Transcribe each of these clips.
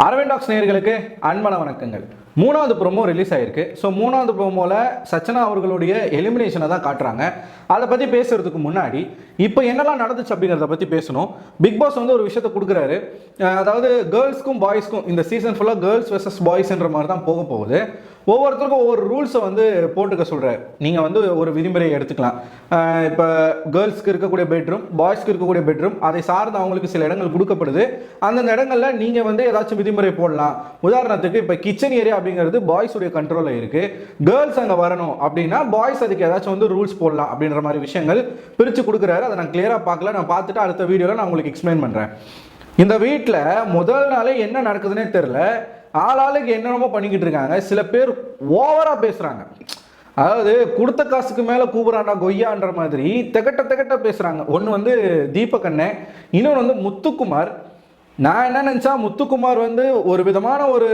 அரவிந்தாக்ஸ் நேயர்களுக்கு அன்பான வணக்கங்கள். மூணாவது ப்ரோமோ ரிலீஸ் ஆயிருக்கு. ஸோ மூணாவது ப்ரோமோவில் சச்சனா அவர்களுடைய எலிமினேஷனை தான் காட்டுறாங்க. அதை பற்றி பேசுறதுக்கு முன்னாடி இப்போ என்னெல்லாம் நடந்துச்சு அப்படிங்கிறத பற்றி பேசணும். பிக் பாஸ் வந்து ஒரு விஷயத்தை கொடுக்குறாரு. அதாவது கேர்ள்ஸ்க்கும் பாய்ஸ்க்கும் இந்த சீசன் ஃபுல்லாக கேர்ள்ஸ் வெர்சஸ் பாய்ஸ்ன்ற மாதிரி தான் போக போகுது. ஒவ்வொருத்தருக்கும் ஒவ்வொரு ரூல்ஸை வந்து போட்டுக்க சொல்கிறார். நீங்கள் வந்து ஒரு விதிமுறையை எடுத்துக்கலாம். இப்போ கேர்ள்ஸ்க்கு இருக்கக்கூடிய பெட்ரூம், பாய்ஸ்க்கு இருக்கக்கூடிய பெட்ரூம், அதை சார்ந்து அவங்களுக்கு சில இடங்கள் கொடுக்கப்படுது. அந்தந்த இடங்களில் நீங்கள் வந்து ஏதாச்சும் விதிமுறை போடலாம். உதாரணத்துக்கு இப்போ கிச்சன் ஏரியா அப்படிங்கிறது பாய்ஸுடைய கண்ட்ரோலில் இருக்குது. கேர்ள்ஸ் அங்கே வரணும் அப்படின்னா பாய்ஸ் அதுக்கு ஏதாச்சும் வந்து ரூல்ஸ் போடலாம் அப்படின்ற மாதிரி விஷயங்கள் பிரித்து கொடுக்குறாரு. அதை நான் கிளியராக பார்க்கல. நான் பார்த்துட்டு அடுத்த வீடியோவில் நான் உங்களுக்கு எக்ஸ்பிளைன் பண்ணுறேன். இந்த வீட்டில் முதல் நாளே என்ன நடக்குதுன்னே தெரில. ஆளாளுக்கு என்னென்னமோ பண்ணிக்கிட்டு இருக்காங்க. சில பேர் ஓவராக பேசுகிறாங்க. அதாவது கொடுத்த காசுக்கு மேலே கூப்பிட்றாண்டா கொய்யான்ற மாதிரி திகட்ட பேசுகிறாங்க. ஒன்று வந்து தீபக் அண்ணன், இன்னொன்று வந்து முத்துக்குமார். நான் என்ன நினச்சா முத்துக்குமார் வந்து ஒரு விதமான ஒரு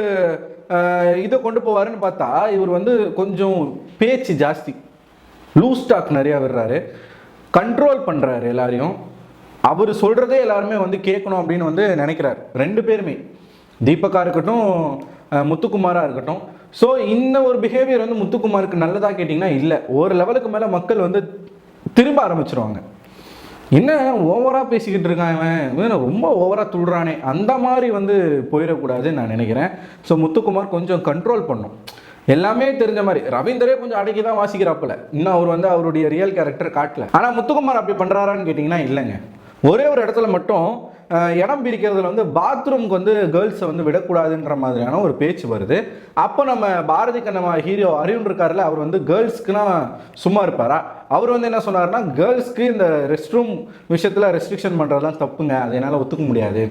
இதை கொண்டு போவாருன்னு பார்த்தா இவர் வந்து கொஞ்சம் பேச்சு ஜாஸ்தி, லூஸ் டாக் நிறையா விடுறாரு, கண்ட்ரோல் பண்ணுறாரு எல்லாரையும். அவர் சொல்கிறதே எல்லாருமே வந்து கேட்கணும் அப்படின்னு வந்து நினைக்கிறார். ரெண்டு பேருமே, தீபக்கா இருக்கட்டும் முத்துக்குமாராக இருக்கட்டும். ஸோ இந்த ஒரு பிஹேவியர் வந்து முத்துக்குமாருக்கு நல்லதாக கேட்டிங்கன்னா இல்லை. ஒரு லெவலுக்கு மேலே மக்கள் வந்து திரும்ப ஆரம்பிச்சிருவாங்க. என்ன ஓவராக பேசிக்கிட்டு இருக்கான் இவன், ரொம்ப ஓவராக துள்ளுறானே, அந்த மாதிரி வந்து போயிடக்கூடாதுன்னு நான் நினைக்கிறேன். ஸோ முத்துக்குமார் கொஞ்சம் கண்ட்ரோல் பண்ணும். எல்லாமே தெரிஞ்ச மாதிரி ரவீந்தரே கொஞ்சம் அடக்கி தான் வாசிக்கிறாப்புல. இன்னும் அவர் வந்து அவருடைய ரியல் கேரக்டர் காட்டல. ஆனால் முத்துக்குமார் அப்படி பண்ணுறாரான்னு கேட்டிங்கன்னா இல்லைங்க. ஒரே ஒரு இடத்துல மட்டும் இடம் பிரிக்கிறதுல வந்து பாத்ரூம்க்கு வந்து கேர்ள்ஸை வந்து விடக்கூடாதுன்ற மாதிரியான ஒரு பேச்சு வருது. அப்போ நம்ம பாரதி கண்ணம்மா ஹீரோ அருண் இருக்காருல்ல, அவர் வந்து கேர்ள்ஸ்க்குனா சும்மா இருப்பாரா? அவர் வந்து என்ன சொன்னார்னா, கேர்ள்ஸ்க்கு இந்த ரெஸ்ட் ரூம் விஷயத்தில் ரெஸ்ட்ரிக்ஷன் பண்ணுறதுலாம் தப்புங்க, அது என்னால் ஒத்துக்க முடியாது,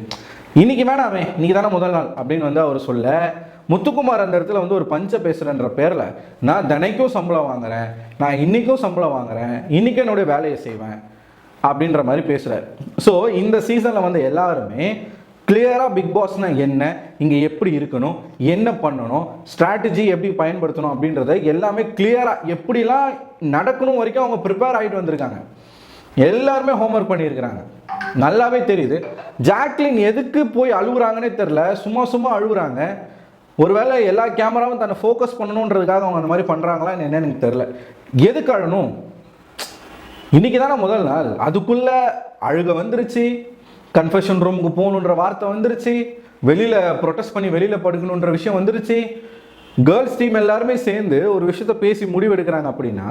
இன்னைக்கு வேணாமே, இன்னைக்கு தானே முதல் நாள் அப்படின்னு வந்து அவர் சொல்ல, முத்துக்குமார் அந்த இடத்துல வந்து ஒரு பஞ்ச பேசுகிறன்ற பேரில் நான் தினைக்கும் சம்பளம் வாங்குறேன், நான் இன்றைக்கும் சம்பளம் வாங்குறேன், இன்றைக்கி என்னுடைய வேலையை செய்வேன் அப்படின்ற மாதிரி பேசுகிறார். ஸோ இந்த சீசனில் வந்து எல்லாருமே கிளியராக பிக் பாஸ்னா என்ன, இங்கே எப்படி இருக்கணும், என்ன பண்ணணும், ஸ்ட்ராட்டஜி எப்படி பயன்படுத்தணும் அப்படின்றத எல்லாமே கிளியராக எப்படிலாம் நடக்கணும் வரைக்கும் அவங்க ப்ரிப்பேர் ஆகிட்டு வந்திருக்காங்க. எல்லாருமே ஹோம்ஒர்க் பண்ணியிருக்கிறாங்க. நல்லாவே தெரியுது. ஜாக்லின் எதுக்கு போய் அழுகுறாங்கன்னே தெரில, சும்மா அழுகுறாங்க. ஒருவேளை எல்லா கேமராவும் தன்னை ஃபோக்கஸ் பண்ணணுன்றதுக்காக அவங்க அந்த மாதிரி பண்ணுறாங்களா என்னன்னு எனக்கு தெரில. எதுக்கு அழணும்? இன்றைக்கி தானே முதல் நாள், அதுக்குள்ளே அழுக வந்துருச்சு, கன்ஃபெஷன் ரூமுக்கு போகணுன்ற வார்த்தை வந்துருச்சு, வெளியில் ப்ரொட்டஸ்ட் பண்ணி வெளியில் படுக்கணுன்ற விஷயம் வந்துருச்சு. கேர்ள்ஸ் டீம் எல்லாருமே சேர்ந்து ஒரு விஷயத்த பேசி முடிவெடுக்கிறாங்க அப்படின்னா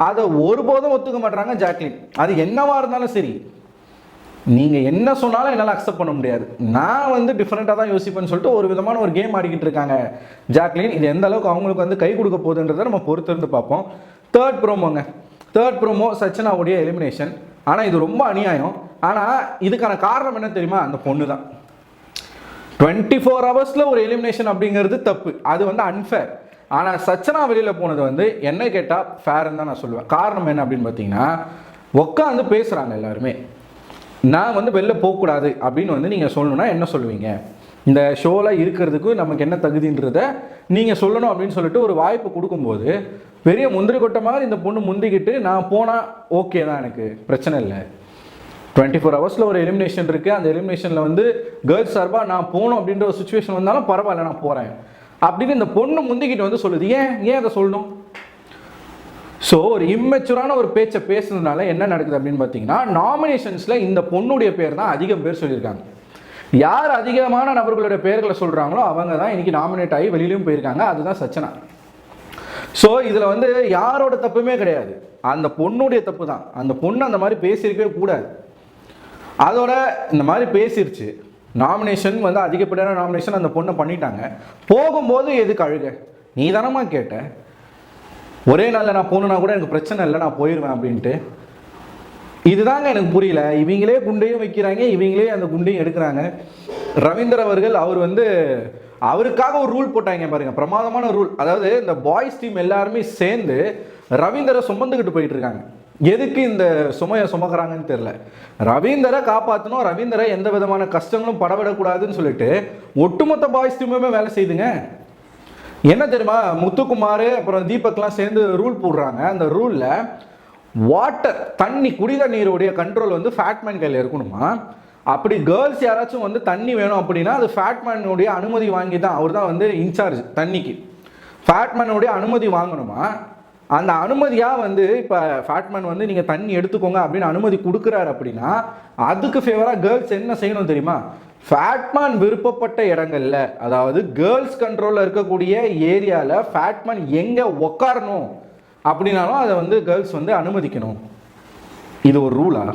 அதை ஒருபோதும் ஒத்துக்க மாட்டாங்க ஜாக்லின். அது என்னவா இருந்தாலும் சரி, நீங்கள் என்ன சொன்னாலும் என்னால் அக்செப்ட் பண்ண முடியாது, நான் வந்து டிஃப்ரெண்ட்டாக தான் யோசிப்பேன்னு சொல்லிட்டு ஒரு விதமான ஒரு கேம் ஆடிக்கிட்டு இருக்காங்க ஜாக்லின். இது எந்த அளவுக்கு அவங்களுக்கு வந்து கை கொடுக்க போகுதுன்றதை நம்ம பொறுத்திருந்து பார்ப்போம். தேர்ட் ப்ரோமோ சச்சனாவுடைய எலிமினேஷன். ஆனால் இது ரொம்ப அநியாயம். ஆனால் இதுக்கான காரணம் என்ன தெரியுமா? அந்த பொண்ணு தான். 24 ஹவர்ஸில் ஒரு எலிமினேஷன் அப்படிங்கிறது தப்பு, அது வந்து அன்ஃபேர். ஆனால் சச்சனா வெளியில் போனது வந்து என்ன கேட்டால் ஃபேர்ன்னு தான் நான் சொல்லுவேன். காரணம் என்ன அப்படின்னு பார்த்தீங்கன்னா, உட்காந்து பேசுகிறாங்க எல்லாருமே. நான் வந்து வெளில போகக்கூடாது அப்படின்னு வந்து நீங்கள் சொல்லணும்னா என்ன சொல்லுவீங்க? இந்த ஷோவில் இருக்கிறதுக்கு நமக்கு என்ன தகுதின்றதை நீங்கள் சொல்லணும் அப்படின்னு சொல்லிட்டு ஒரு வாய்ப்பு கொடுக்கும்போது பெரிய முந்திரி கொட்ட மாதிரி இந்த பொண்ணு முந்திக்கிட்டு நான் போனால் ஓகே தான், எனக்கு பிரச்சனை இல்லை, 24 ஹவர்ஸில் ஒரு எலிமினேஷன் இருக்குது, அந்த எலிமினேஷனில் வந்து கேர்ள்ஸ் சார்பாக நான் போகணும் அப்படின்ற ஒரு சுச்சுவேஷன் வந்தாலும் பரவாயில்ல, நான் போகிறேன் அப்படின்னு இந்த பொண்ணு முந்திக்கிட்டு வந்து சொல்லுது. ஏன் அதை சொல்லணும்? ஸோ ஒரு இம்மெச்சூரான ஒரு பேச்சை பேசுனதுனால என்ன நடக்குது அப்படின்னு பார்த்தீங்கன்னா, நாமினேஷன்ஸில் இந்த பொண்ணுடைய பேர் தான் அதிகம் பேர் சொல்லியிருக்காங்க. யார் அதிகமான நபர்களுடைய பெயர்களை சொல்கிறாங்களோ அவங்க தான் இன்றைக்கி நாமினேட் ஆகி வெளியிலையும் போயிருக்காங்க. அதுதான் சச்சனா. ஸோ இதில் வந்து யாரோட தப்புமே கிடையாது, அந்த பொண்ணுடைய தப்பு தான். அந்த பொண்ணு அந்த மாதிரி பேசியிருக்கவே கூடாது. அதோட இந்த மாதிரி பேசிருச்சு. நாமினேஷன் வந்து அதிகப்படியான நாமினேஷன் அந்த பொண்ணை பண்ணிட்டாங்க. போகும்போது எதுக்கு அழுக? நீ தானம்மா கேட்ட, ஒரே நாளில் நான் போகணுன்னா கூட எனக்கு பிரச்சனை இல்லை, நான் போயிடுவேன் அப்படின்ட்டு. இதுதாங்க எனக்கு புரியல. இவங்களே குண்டையும் வைக்கிறாங்க, இவங்களே அந்த குண்டையும் எடுக்கிறாங்க. ரவீந்தர் அவர்கள் அவர் வந்து அவருக்காக ஒரு ரூல் போட்டாங்க பாருங்க, பிரமாதமான ரூல். அதாவது இந்த பாய்ஸ் டீம் எல்லாருமே சேர்ந்து ரவீந்தரை சுமந்துக்கிட்டு போயிட்டு இருக்காங்க. எதுக்கு இந்த சுமையை சுமக்கிறாங்கன்னு தெரியல. ரவீந்தரை காப்பாற்றணும், ரவீந்தரை எந்த விதமான கஷ்டங்களும் படவிடக்கூடாதுன்னு சொல்லிட்டு ஒட்டுமொத்த பாய்ஸ் டீமுமே வேலை செய்யுதுங்க. என்ன தெரியுமா, முத்துக்குமார் அப்புறம் தீபக்லாம் சேர்ந்து ரூல் போடுறாங்க. அந்த ரூலில் வாட்டர், குடி தண்ணீருடைய கண்ட்ரோல் வந்து ஃபேட்மேன் கையில் இருக்கணுமா. அப்படி கேர்ள்ஸ் யாராச்சும் வந்து தண்ணி வேணும் அப்படின்னா அது ஃபேட்மேனுடைய அனுமதி வாங்கி தான், அவர் தான் வந்து இன்சார்ஜ் தண்ணிக்கு. ஃபேட்மேனுடைய அனுமதி வாங்கணுமா, அந்த அனுமதியாக வந்து இப்போ ஃபேட்மேன் வந்து நீங்கள் தண்ணி எடுத்துக்கோங்க அப்படின்னு அனுமதி கொடுக்குறாரு அப்படின்னா அதுக்கு ஃபேவராக கேர்ள்ஸ் என்ன செய்யணும் தெரியுமா? ஃபேட்மேன் விருப்பப்பட்ட இடங்கள்ல, அதாவது கேர்ள்ஸ் கண்ட்ரோலில் இருக்கக்கூடிய ஏரியாவில் ஃபேட்மேன் எங்கே உக்காரணும் அப்படின்னாலும் அதை வந்து கேர்ள்ஸ் வந்து அனுமதிக்கணும். இது ஒரு ரூலா?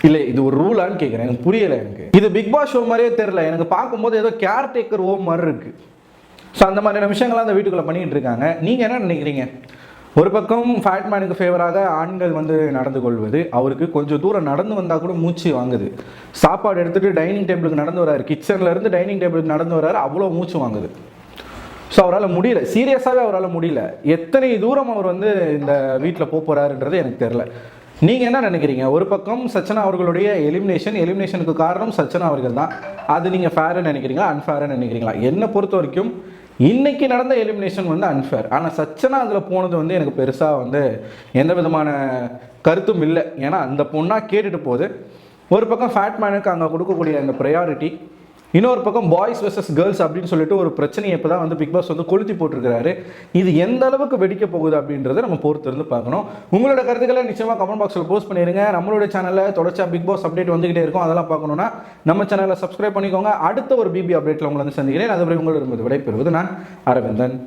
இல்லை, இது ஒரு ரூலான்னு கேட்குறேன், எனக்கு புரியலை. எனக்கு இது பிக் பாஸ் ஷோ மாதிரியே தெரில, எனக்கு பார்க்கும்போது ஏதோ கேர்டேக்கர் ஹோம் மாதிரி இருக்குது. ஸோ அந்த மாதிரியான விஷயங்கள்லாம் அந்த வீட்டுக்குள்ளே பண்ணிகிட்டு இருக்காங்க. நீங்கள் என்ன நினைக்கிறீங்க? ஒரு பக்கம் ஃபேட்மேனுக்கு ஃபேவராக ஆண்கள் வந்து நடந்து கொள்வது, அவருக்கு கொஞ்சம் தூரம் நடந்து வந்தால் கூட மூச்சு வாங்குது. சாப்பாடு எடுத்துகிட்டு டைனிங் டேபிளுக்கு நடந்து வராரு, கிச்சன்லேருந்து டைனிங் டேபிளுக்கு நடந்து வராரு, அவ்வளோ மூச்சு வாங்குது. ஸோ அவரால் முடியல, சீரியஸாகவே அவரால் முடியல. எத்தனை தூரம் அவர் வந்து இந்த வீட்டில் போகிறாருன்றது எனக்கு தெரில. நீங்கள் என்ன நினைக்கிறீங்க? ஒரு பக்கம் சச்சனா அவர்களுடைய எலிமினேஷனுக்கு காரணம் சச்சனா அவர்கள் தான். அது நீங்கள் ஃபேர்னு நினைக்கிறீங்களா, அன்ஃபேர்னு நினைக்கிறீங்களா? என்னை பொறுத்த வரைக்கும் இன்னைக்கு நடந்த எலிமினேஷன் வந்து அன்ஃபேர். ஆனால் சச்சனா அதில் போனது வந்து எனக்கு பெருசாக வந்து எந்த விதமான கருத்தும் இல்லை. ஏன்னா அந்த பொண்ணாக கேட்டுட்டு போகுது. ஒரு பக்கம் ஃபேட்மேனுக்கு அங்கே கொடுக்கக்கூடிய அந்த ப்ரையாரிட்டி, இன்னொரு பக்கம் பாய்ஸ் வெர்சஸ் கேர்ள்ஸ் அப்படின்னு சொல்லிட்டு ஒரு பிரச்சனையை இப்போ தான் வந்து பிக் பாஸ் வந்து கொளுத்தி போட்டிருக்கிறாரு. இது எந்த அளவுக்கு வெடிக்க போகுது அப்படின்றத நம்ம பொறுத்திருந்து பார்க்கணும். உங்களோட கருத்துக்களை நிச்சயமாக கமெண்ட் பாக்ஸில் போஸ்ட் பண்ணிடுங்க. நம்மளோட சேனலில் தொடர்ச்சியாக பிக் பாஸ் அப்டேட் வந்துகிட்டே இருக்கும். அதெல்லாம் பார்க்கணுன்னா நம்ம சேனலை சப்ஸ்கிரைப் பண்ணிக்கோங்க. அடுத்த ஒரு பிபி அப்டேட்டில் உங்களை வந்து சந்திக்கிறேன். அதுவரை உங்களிடம் விடைபெறுவது நான் அரவிந்தன்.